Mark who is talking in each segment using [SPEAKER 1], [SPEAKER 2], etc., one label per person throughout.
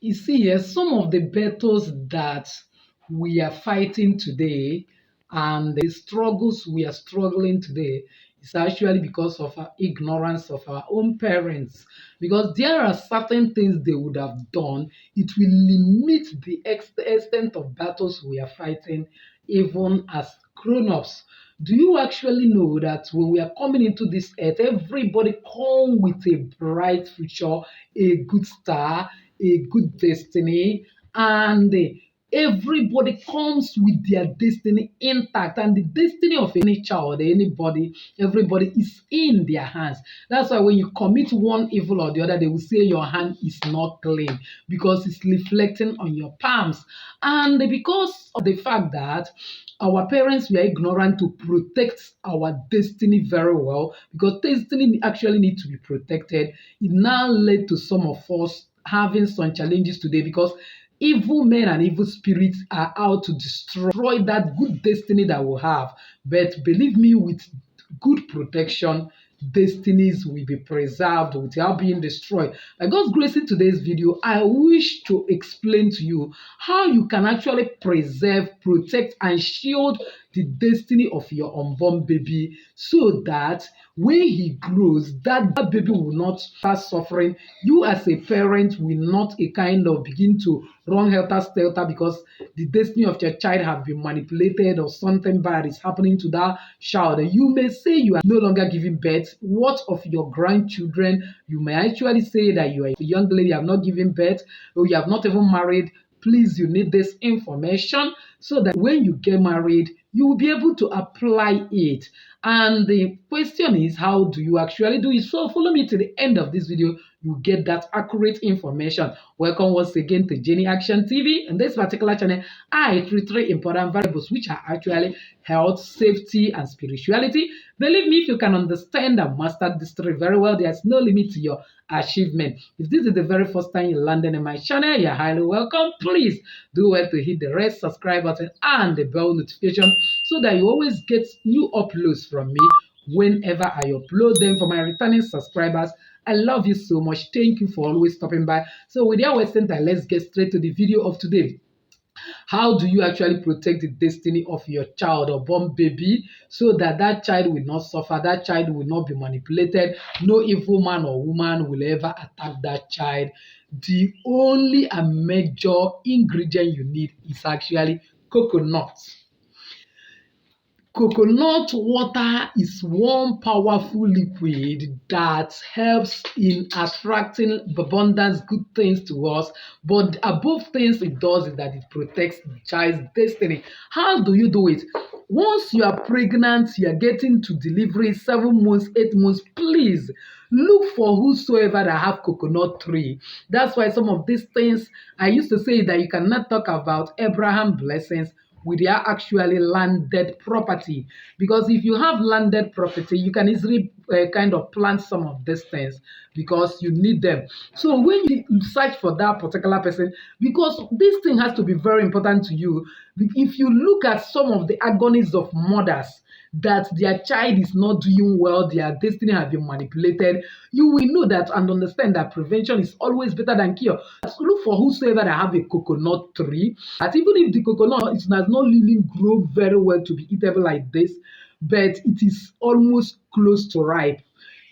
[SPEAKER 1] You see, some of the battles that we are fighting today and the struggles we are struggling today is actually because of our ignorance of our own parents. Because there are certain things they would have done, it will limit the extent of battles we are fighting, even as grown ups. Do you actually know that when we are coming into this earth, everybody come with a bright future, a good star, a good destiny, and everybody comes with their destiny intact, and the destiny of any child, anybody, everybody is in their hands. That's why when you commit one evil or the other, they will say your hand is not clean because it's reflecting on your palms. And because of the fact that our parents were ignorant to protect our destiny very well, because destiny actually needs to be protected, it now led to some of us having some challenges today because evil men and evil spirits are out to destroy that good destiny that we have. But believe me, with good protection, destinies will be preserved without being destroyed. By God's grace, in today's video, I wish to explain to you how you can actually preserve, protect, and shield the destiny of your unborn baby so that when he grows, that baby will not start suffering. You as a parent will not a kind of begin to run helter-skelter because the destiny of your child have been manipulated or something bad is happening to that child. You may say you are no longer giving birth. What of your grandchildren? You may actually say that you are a young lady, you have not given birth, or you have not even married. Please, you need this information so that when you get married, you will be able to apply it. And the question is, how do you actually do it? So follow me to the end of this video. You get that accurate information. Welcome once again to Jenny Action TV. In this particular channel, I treat three important variables which are actually health, safety, and spirituality. Believe me, if you can understand and master these three very well, there's no limit to your achievement. If this is the very first time you're landing in my channel, you're highly welcome. Please do well to hit the red subscribe button and the bell notification so that you always get new uploads from me whenever I upload them. For my returning subscribers, I love you so much. Thank you for always stopping by. So without wasting time, let's get straight to the video of today. How do you actually protect the destiny of your child or born baby so that that child will not suffer, that child will not be manipulated, no evil man or woman will ever attack that child? The only and major ingredient you need is actually coconut. Coconut water is one powerful liquid that helps in attracting abundance, good things to us. But above things it does is that it protects the child's destiny. How do you do it? Once you are pregnant, you are getting to delivery 7 months, 8 months, please look for whosoever that have coconut tree. That's why some of these things, I used to say that you cannot talk about Abraham blessings with their actually landed property, because if you have landed property you can easily kind of plant some of these things because you need them. So when you search for that particular person, because this thing has to be very important to you, if you look at some of the agonies of mothers that their child is not doing well, their destiny has been manipulated, you will know that and understand that prevention is always better than cure. So look for whosoever that have a coconut tree, that even if the coconut does not really grow very well to be eatable like this, but it is almost close to ripe,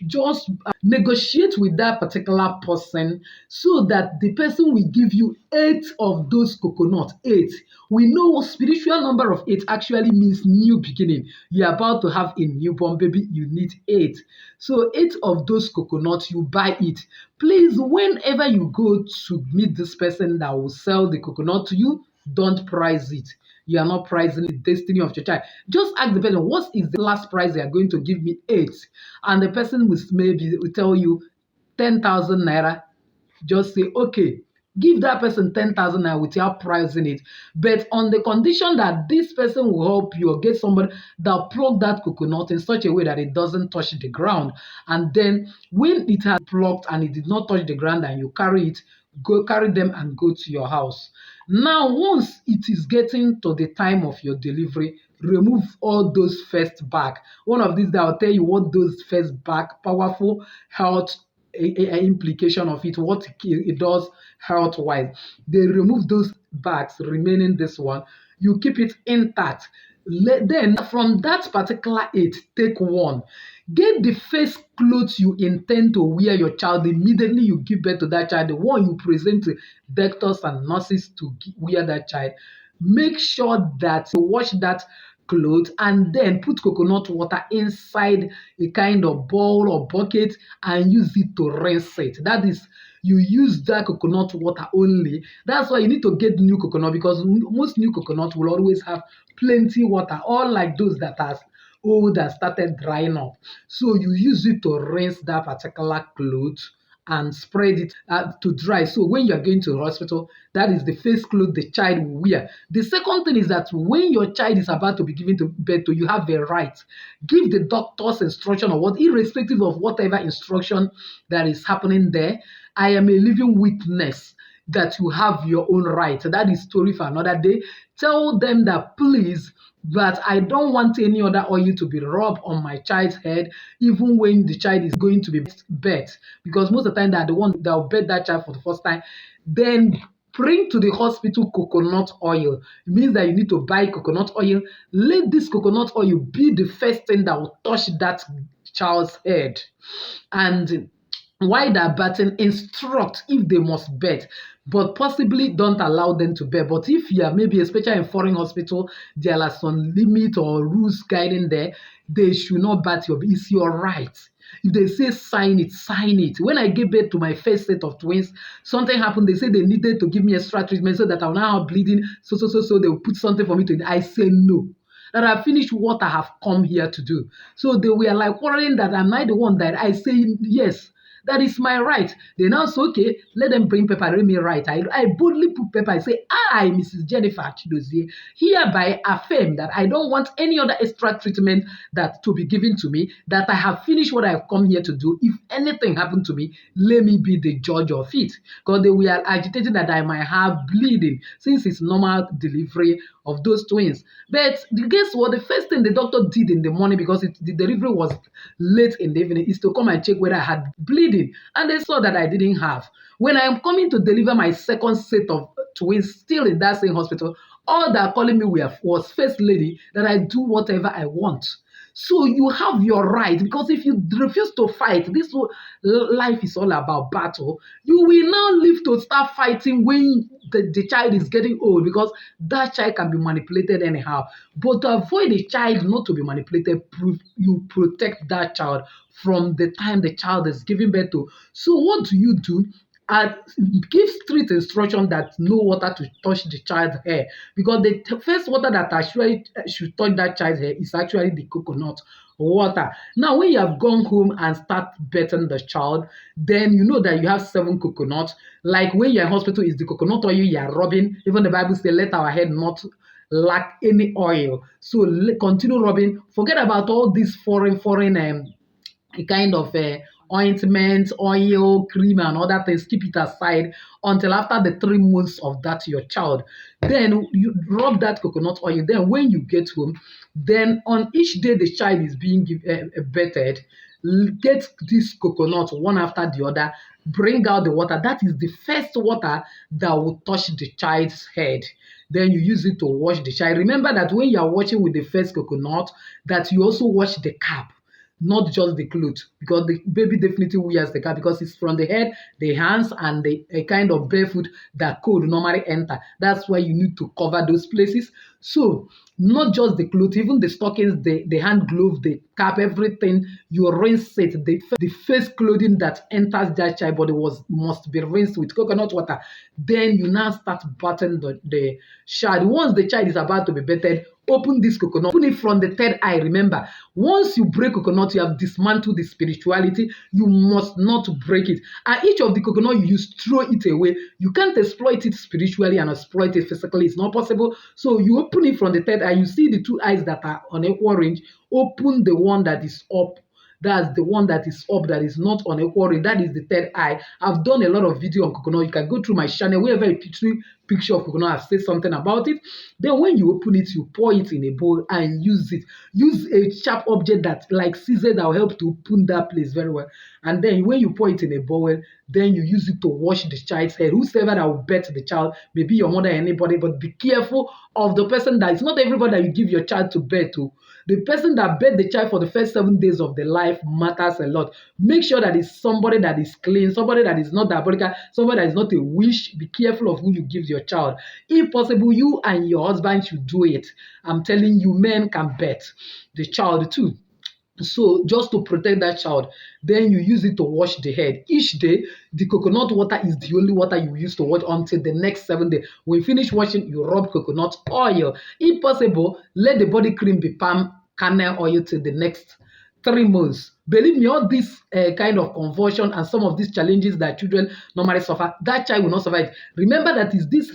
[SPEAKER 1] just negotiate with that particular person so that the person will give you 8 of those coconuts. 8. We know spiritual number of 8 actually means new beginning. You're about to have a newborn baby, you need 8. So 8 of those coconuts, you buy it. Please, whenever you go to meet this person that will sell the coconut to you, don't price it. You are not pricing the destiny of your child. Just ask the person, what is the last price they are going to give me? 8. And the person will maybe will tell you 10,000 naira. Just say, okay, give that person 10,000 naira without pricing it. But on the condition that this person will help you or get somebody that plug that coconut in such a way that it doesn't touch the ground. And then when it has plucked and it did not touch the ground and you carry it, go carry them and go to your house. Now, once it is getting to the time of your delivery, remove all those first back. One of these that will tell you what those first back, powerful health implication of it, what it does health wise. They remove those bags, remaining this one. You keep it intact. Then from that particular eight, take one. Get the first clothes you intend to wear your child immediately you give birth to that child, the one you present to doctors and nurses to wear that child. Make sure that you wash that clothes and then put coconut water inside a kind of bowl or bucket and use it to rinse it. That is, you use that coconut water only. That's why you need to get new coconut, because most new coconut will always have plenty water, unlike those that are old and started drying up. So you use it to rinse that particular clothes and spread it to dry. So when you're going to the hospital, that is the first clothes the child will wear. The second thing is that when your child is about to be given to birth to, you have a right. Give the doctor's instruction or what, irrespective of whatever instruction that is happening there. I am a living witness that you have your own right. That is story for another day. Tell them that, please, but I don't want any other oil to be rubbed on my child's head, even when the child is going to be birthed, because most of the time they are the one that will birth that child for the first time. Then bring to the hospital coconut oil. It means that you need to buy coconut oil. Let this coconut oil be the first thing that will touch that child's head. And while they're birthing, instruct if they must birth, but possibly don't allow them to birth. But if you are maybe, especially in foreign hospital, there are some limit or rules guiding there, they should not birth your baby. It's your right. If they say sign it, sign it. When I gave birth to my first set of twins, something happened. They said they needed to give me extra treatment so that I will now have bleeding. So they will put something for me to eat. I say no. That I finished what I have come here to do. So they were like worrying that am I the one that I say yes. That is my right. They now say, okay, let them bring paper, let me write. I boldly put paper. I say, I, Mrs. Jennifer Chidozie, hereby affirm that I don't want any other extra treatment that to be given to me, that I have finished what I've come here to do. If anything happened to me, let me be the judge of it. Because they were agitating that I might have bleeding, since it's normal delivery of those twins. But guess what? The first thing the doctor did in the morning, because the delivery was late in the evening, is to come and check whether I had bleeding. And they saw that I didn't have. When I am coming to deliver my second set of twins, still in that same hospital, all that calling me was first lady, that I do whatever I want. So you have your right, because if you refuse to fight, this life is all about battle. You will now live to start fighting when the child is getting old, because that child can be manipulated anyhow. But to avoid a child not to be manipulated, you protect that child from the time the child is giving birth to. So what do? Give strict instruction that no water to touch the child's hair, because the first water that actually should touch that child's hair is actually the coconut water. Now, when you have gone home and start birthing the child, then you know that you have 7 coconuts. Like when you're in hospital, is the coconut oil you are rubbing. Even the Bible says, let our head not lack any oil. So continue rubbing. Forget about all these foreign kind of ointment, oil, cream, and other things. Keep it aside until after the 3 months of that your child. Then you rub that coconut oil. Then when you get home, then on each day the child is being birthed, get this coconut one after the other, bring out the water. That is the first water that will touch the child's head. Then you use it to wash the child. Remember that when you are washing with the first coconut, that you also wash the cap, not just the clothes, because the baby definitely wears the cap, because it's from the head, the hands, and the kind of barefoot that cold normally enter. That's why you need to cover those places. So not just the clothes, even the stockings, the hand glove, the cap, everything, you rinse it. The first clothing that enters that child body must be rinsed with coconut water. Then you now start bathing the child. Once the child is about to be bathed, open this coconut, open it from the third eye. Remember, once you break coconut, you have dismantled the spirituality. You must not break it. And each of the coconut you use, throw it away. You can't exploit it spiritually and exploit it physically. It's not possible. So you open it from the third eye. You see the 2 eyes that are on equal range. Open the one that is up. That's the one that is up, that is not on equal range. That is the third eye. I've done a lot of video on coconut. You can go through my channel, wherever you picture of coconut. I've said something about it. Then when you open it, you pour it in a bowl and use it. Use a sharp object that like scissors that will help to open that place very well. And then when you pour it in a bowl, then you use it to wash the child's head. Whosoever that will bet the child, maybe your mother, anybody, but be careful of the person that it's not everybody that you give your child to bet to. The person that bet the child for the first 7 days of the life matters a lot. Make sure that it's somebody that is clean, somebody that is not diabolical, somebody that is not a witch. Be careful of who you give your child. If possible, you and your husband should do it. I'm telling you, men can bet the child too. So just to protect that child, then you use it to wash the head. Each day, the coconut water is the only water you use to wash until the next 7 days. When you finish washing, you rub coconut oil. If possible, let the body cream be palm kernel oil till the next 3 months. Believe me, all this kind of convulsion and some of these challenges that children normally suffer, that child will not survive. Remember that is this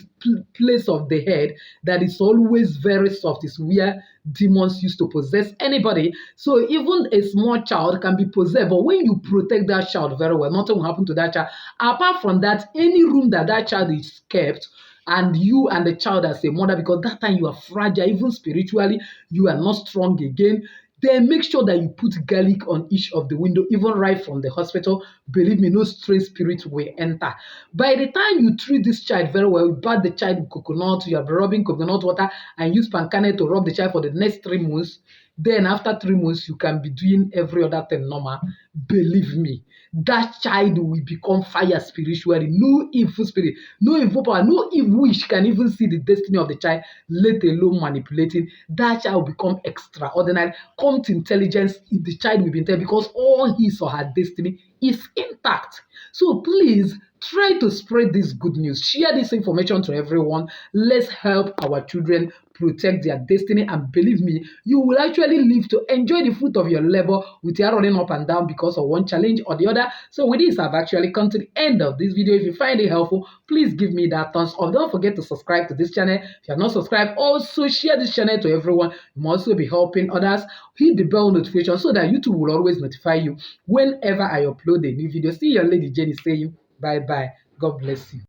[SPEAKER 1] place of the head that is always very soft. It's where demons used to possess anybody. So even a small child can be possessed, but when you protect that child very well, nothing will happen to that child. Apart from that, any room that that child is kept, and you and the child as a mother, because that time you are fragile, even spiritually, you are not strong again. Then make sure that you put garlic on each of the window, even right from the hospital. Believe me, no strange spirit will enter. By the time you treat this child very well, you bath the child with coconut, you are rubbing coconut water and use pancake to rub the child for the next 3 months. Then after 3 months, you can be doing every other thing normal. Believe me, that child will become fire spiritually. No evil spirit, no evil power, no evil wish can even see the destiny of the child, let alone manipulating. That child will become extraordinary. Come to intelligence, the child will be intelligent because all his or her destiny is intact. So please try to spread this good news. Share this information to everyone. Let's help our children protect their destiny, and believe me, you will actually live to enjoy the fruit of your labor with your running up and down because of one challenge or the other. So with this, I've actually come to the end of this video. If you find it helpful, please give me that thumbs up. Don't forget to subscribe to this channel. If you have not subscribed, also share this channel to everyone. You must also be helping others. Hit the bell notification so that YouTube will always notify you whenever I upload a new video. See your lady Jenny saying bye bye. God bless you.